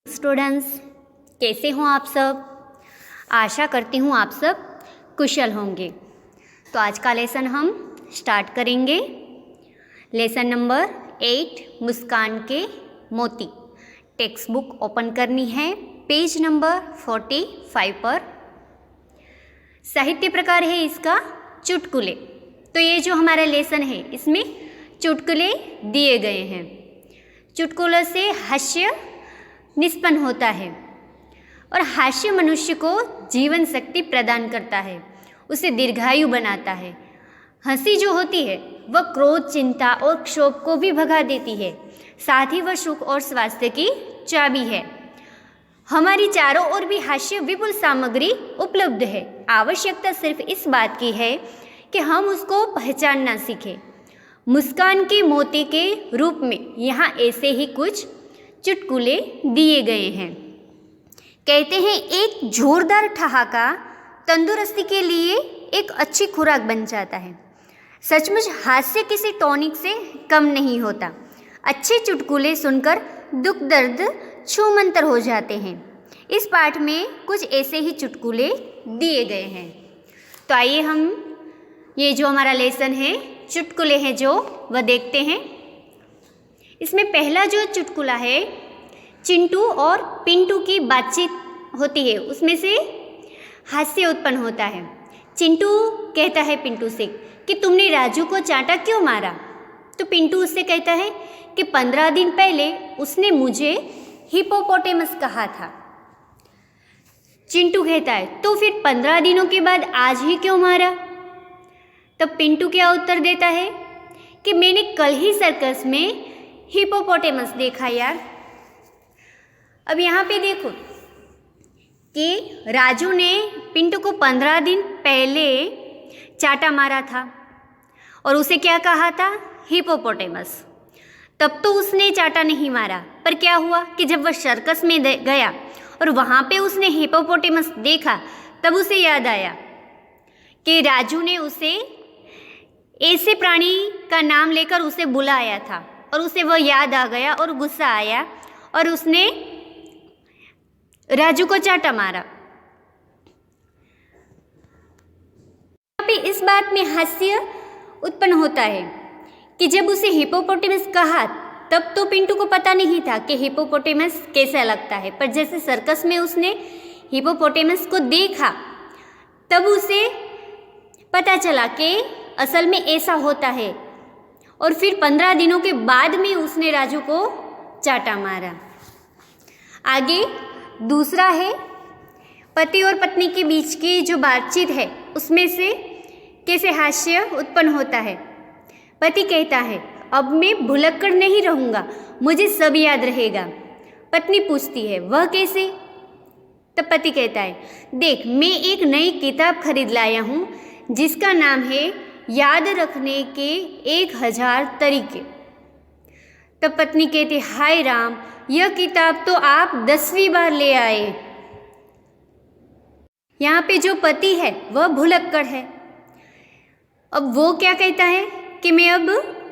Students, कैसे हो आप सब। आशा करती हूँ आप सब कुशल होंगे। तो आज का लेसन हम स्टार्ट करेंगे। लेसन नंबर 8 मुस्कान के मोती। टेक्स्ट बुक ओपन करनी है, पेज नंबर 45 पर। साहित्य प्रकार है इसका चुटकुले। तो ये जो हमारा लेसन है इसमें चुटकुले दिए गए हैं। चुटकुलों से हास्य निष्पन्न होता है और हास्य मनुष्य को जीवन शक्ति प्रदान करता है, उसे दीर्घायु बनाता है। हंसी जो होती है वह क्रोध, चिंता और क्षोभ को भी भगा देती है, साथ ही वह सुख और स्वास्थ्य की चाबी है। हमारी चारों ओर भी हास्य विपुल सामग्री उपलब्ध है। आवश्यकता सिर्फ इस बात की है कि हम उसको पहचानना सीखें। मुस्कान के मोती के रूप में यहाँ ऐसे ही कुछ चुटकुले दिए गए हैं। कहते हैं एक जोरदार ठहाका तंदुरुस्ती के लिए एक अच्छी खुराक बन जाता है। सचमुच हास्य किसी टॉनिक से कम नहीं होता। अच्छे चुटकुले सुनकर दुख दर्द छूमंतर हो जाते हैं। इस पाठ में कुछ ऐसे ही चुटकुले दिए गए हैं। तो आइए हम ये जो हमारा लेसन है चुटकुले हैं जो वह देखते हैं। इसमें पहला जो चुटकुला है, चिंटू और पिंटू की बातचीत होती है, उसमें से हास्य उत्पन्न होता है। चिंटू कहता है पिंटू से कि तुमने राजू को चांटा क्यों मारा। तो पिंटू उससे कहता है कि 15 दिन पहले उसने मुझे हिपोपोटेमस कहा था। चिंटू कहता है तो फिर 15 दिनों के बाद आज ही क्यों मारा। तब पिंटू क्या उत्तर देता है कि मैंने कल ही सर्कस में हिपोपोटेमस देखा यार। अब यहाँ पे देखो कि राजू ने पिंटू को 15 दिन पहले चाटा मारा था और उसे क्या कहा था, हिपोपोटेमस। तब तो उसने चाटा नहीं मारा, पर क्या हुआ कि जब वह सर्कस में गया और वहाँ पे उसने हिपोपोटेमस देखा, तब उसे याद आया कि राजू ने उसे ऐसे प्राणी का नाम लेकर उसे बुलाया था और उसे वह याद आ गया और गुस्सा आया और उसने राजू को चाटा मारा। यहाँ पे इस बात में हास्य उत्पन्न होता है कि जब उसे हिपोपोटेमस कहा तब तो पिंटू को पता नहीं था कि हिपोपोटेमस कैसा लगता है, पर जैसे सर्कस में उसने हिपोपोटेमस को देखा तब उसे पता चला कि असल में ऐसा होता है। और फिर 15 दिनों के बाद में उसने राजू को चाटा मारा। आगे दूसरा है पति और पत्नी के बीच की जो बातचीत है उसमें से कैसे हास्य उत्पन्न होता है। पति कहता है अब मैं भुलक्कड़ नहीं रहूँगा, मुझे सब याद रहेगा। पत्नी पूछती है वह कैसे। तब पति कहता है देख मैं एक नई किताब खरीद लाया हूँ जिसका नाम है याद रखने के 1000 तरीके। तब पत्नी कहती हाय राम, यह किताब तो आप 10वीं बार ले आए। यहाँ पे जो पति है वह भुलक्कड़ है। अब वो क्या कहता है कि मैं अब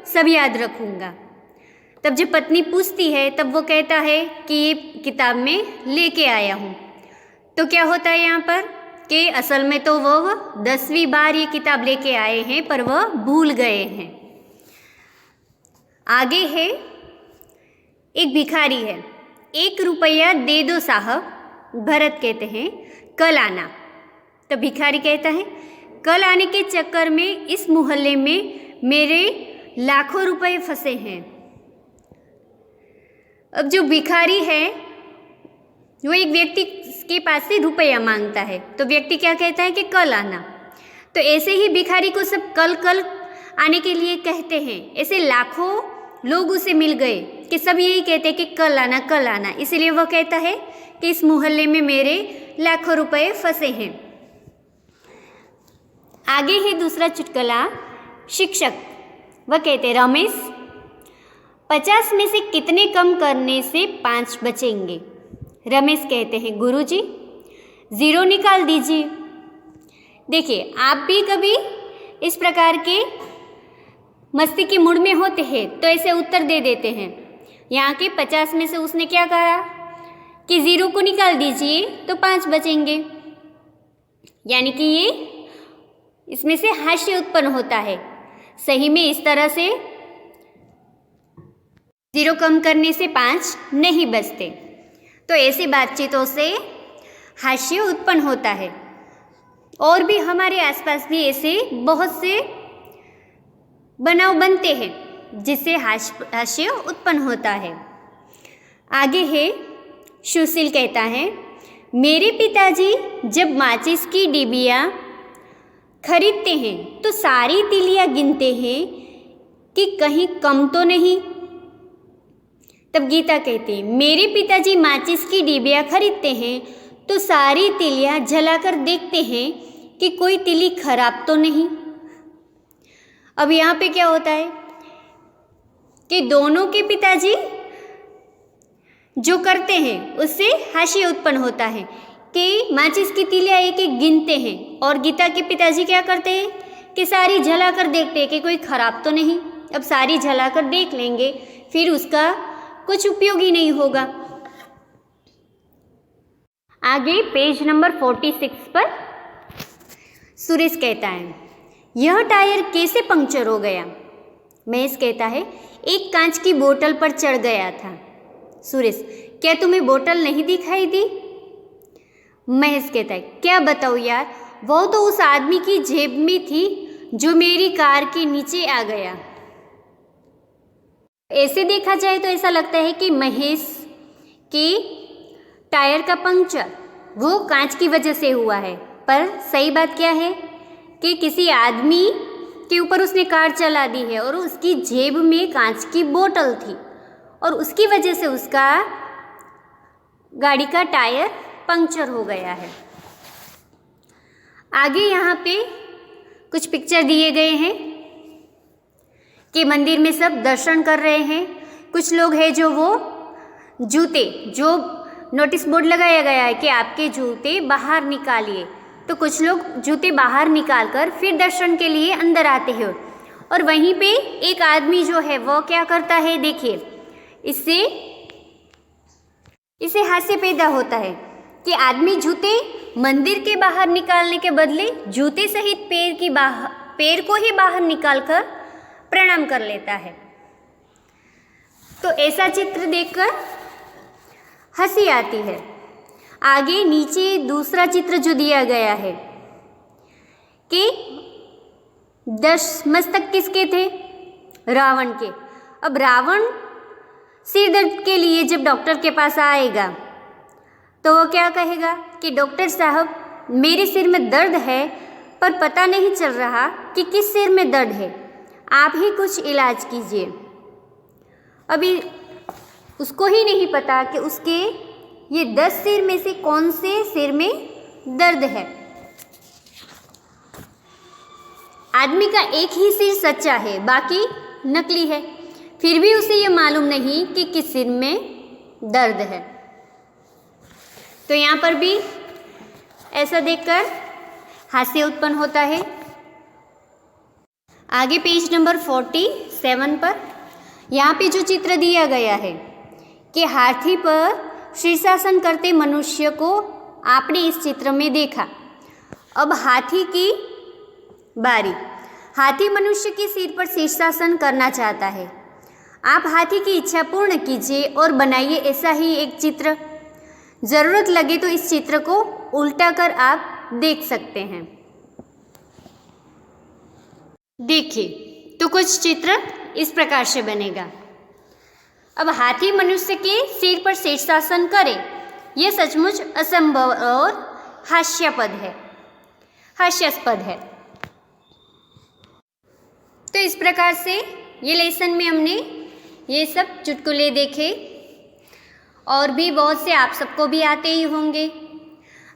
सब याद रखूँगा। तब जब पत्नी पूछती है तब वो कहता है कि ये किताब मैं लेके आया हूँ। तो क्या होता है यहाँ पर कि असल में तो वह 10वीं बार ये किताब लेके आए हैं पर वह भूल गए हैं। आगे है एक भिखारी है, 1 रुपया दे दो साहब। भरत कहते हैं कल आना। तो भिखारी कहता है कल आने के चक्कर में इस मोहल्ले में मेरे लाखों रुपए फंसे हैं। अब जो भिखारी है वो एक व्यक्ति के पास से रुपया मांगता है, तो व्यक्ति क्या कहता है कि कल आना। तो ऐसे ही भिखारी को सब कल कल आने के लिए कहते हैं। ऐसे लाखों लोग उसे मिल गए कि सब यही कहते हैं कि कल आना कल आना। इसलिए वह कहता है कि इस मोहल्ले में मेरे लाखों रुपए फंसे हैं। आगे है दूसरा चुटकुला, शिक्षक। वह कहते रमेश 50 में से कितने कम करने से 5 बचेंगे। रमेश कहते हैं गुरुजी 0 निकाल दीजिए। देखिए आप भी कभी इस प्रकार के मस्ती के मूड में होते हैं तो ऐसे उत्तर दे देते हैं। यहाँ के 50 में से उसने क्या कहा कि 0 को निकाल दीजिए तो 5 बचेंगे, यानी कि ये इसमें से हाशिया उत्पन्न होता है। सही में इस तरह से 0 कम करने से 5 नहीं बचते। तो ऐसी बातचीतों से हाशिया उत्पन्न होता है। और भी हमारे आसपास भी ऐसे बहुत से बनाव बनते हैं जिससे हाशिया उत्पन्न होता है। आगे है, सुशील कहता है, मेरे पिताजी जब माचिस की डिबिया खरीदते हैं तो सारी तिलियां गिनते हैं कि कहीं कम तो नहीं। तब गीता कहती है, मेरे पिताजी माचिस की डिबिया खरीदते हैं तो सारी तिलियां जलाकर देखते हैं कि कोई तिली खराब तो नहीं। अब यहाँ पे क्या होता है कि दोनों के पिताजी जो करते हैं उससे हाशिया उत्पन्न होता है कि माचिस की तिलियां एक एक गिनते हैं, और गीता के पिताजी क्या करते हैं कि सारी जला कर देखते हैं कि कोई खराब तो नहीं। अब सारी जला कर देख लेंगे फिर उसका कुछ उपयोग ही नहीं होगा। आगे पेज नंबर 46 पर सुरेश कहता है, यह टायर कैसे पंक्चर हो गया? महेश कहता है, एक कांच की बोतल पर चढ़ गया था। सुरेश, क्या तुम्हें बोतल नहीं दिखाई दी? महेश कहता है, क्या बताऊँ यार, वो तो उस आदमी की जेब में थी जो मेरी कार के नीचे आ गया। ऐसे देखा जाए तो ऐसा लगता है कि महेश के टायर का पंक्चर वो कांच की वजह से हुआ है, पर सही बात क्या है कि किसी आदमी के ऊपर उसने कार चला दी है और उसकी जेब में कांच की बोतल थी और उसकी वजह से उसका गाड़ी का टायर पंक्चर हो गया है। आगे यहाँ पे कुछ पिक्चर दिए गए हैं कि मंदिर में सब दर्शन कर रहे हैं। कुछ लोग हैं जो वो जूते, जो नोटिस बोर्ड लगाया गया है कि आपके जूते बाहर निकालिए, तो कुछ लोग जूते बाहर निकाल कर फिर दर्शन के लिए अंदर आते हैं। और वहीं पे एक आदमी जो है वो क्या करता है, देखिए, इससे हास्य पैदा होता है कि आदमी जूते मंदिर के बाहर निकालने के बदले जूते सहित पैर को ही बाहर निकालकर प्रणाम कर लेता है। तो ऐसा चित्र देखकर हंसी आती है। आगे नीचे दूसरा चित्र जो दिया गया है कि 10 मस्तक किसके थे? रावण के। अब रावण सिर दर्द के लिए जब डॉक्टर के पास आएगा तो वो क्या कहेगा कि डॉक्टर साहब, मेरे सिर में दर्द है पर पता नहीं चल रहा कि किस सिर में दर्द है, आप ही कुछ इलाज कीजिए। अभी उसको ही नहीं पता कि उसके ये 10 सिर में से कौन से सिर में दर्द है। आदमी का एक ही सिर सच्चा है, बाकी नकली है, फिर भी उसे ये मालूम नहीं कि किस सिर में दर्द है। तो यहाँ पर भी ऐसा देखकर हास्य उत्पन्न होता है। आगे पेज नंबर 47 पर यहाँ पे जो चित्र दिया गया है कि हाथी पर शीर्षासन करते मनुष्य को आपने इस चित्र में देखा। अब हाथी की बारी। हाथी मनुष्य के सिर पर शीर्षासन करना चाहता है। आप हाथी की इच्छा पूर्ण कीजिए और बनाइए ऐसा ही एक चित्र। ज़रूरत लगे तो इस चित्र को उल्टा कर आप देख सकते हैं। देखिए तो कुछ चित्र इस प्रकार से बनेगा। अब हाथी मनुष्य के सिर पर शीर्षासन करे, यह सचमुच असंभव और हास्यास्पद है। तो इस प्रकार से ये लेसन में हमने ये सब चुटकुले देखे, और भी बहुत से आप सबको भी आते ही होंगे।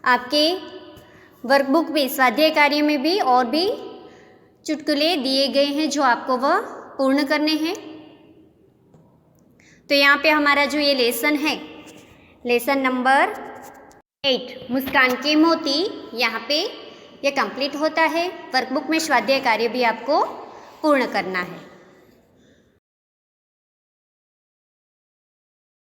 आपके वर्कबुक में, स्वाध्याय कार्य में भी और भी चुटकुले दिए गए हैं जो आपको वह पूर्ण करने हैं। तो यहाँ पे हमारा जो ये लेसन है, लेसन नंबर 8 मुस्कान के मोती, यहाँ पे ये कंप्लीट होता है। वर्कबुक में स्वाध्याय कार्य भी आपको पूर्ण करना है।